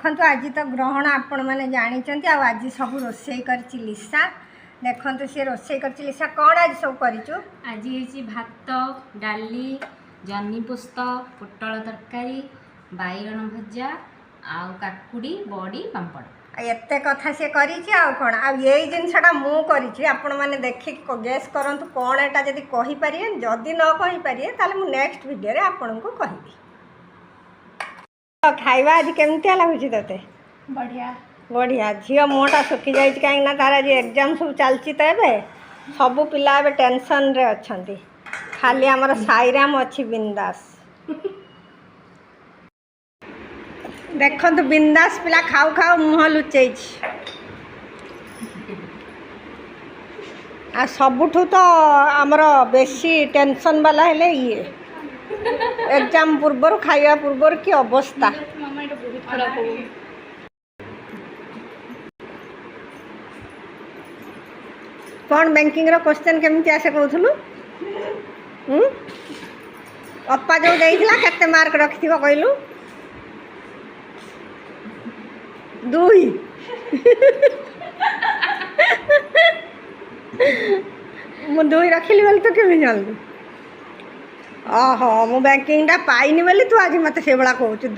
देखो आज तो ग्रहण आपण मैंने जानी आज सब रोसे कर लिसा देखो सी रोसे कर लिसा कौन आज सब कर आज भात डाली जन्नी पोस्त पोटल तरकारी बैगन भजा आउ काकुड़ी बड़ी पापड़ एत कथा सी करी कौन आई जिनसा मुझे आपण मैंने देखिक गेस करूँ कौन एटा जदि कहींपारे जदि न कहींपारे ताले मु नेक्स्ट वीडियो आपन को कहबी। खाइबा आज केमती लगुच ते बढ़िया बढ़िया झील मुँहटा सुखी जाए कहीं तार आज एग्जाम सब चलती तो ए सबू पिला ए टेंशन रे अच्छा खाली आमर साईराम अच्छी बिंदास देखो तो बिंदास पिला खाऊ खाऊ मुँह लुचे आ सबुठ तो आमर बेसी टेंशन वाला है ये एग्जाम पूर्वर खाइबा पूर्वर की अवस्था कौन बैंकिंग रो क्वेश्चन केमती आसे कहूलु अपा जो देइथिला केते मार्क रखिथिबो कहलु 2 मु 2 रखिली बोल तो केमी जानलु ओहो मु बैंकिंग टा पाइनी बोली तू आज मत से बड़ा कहूँ 2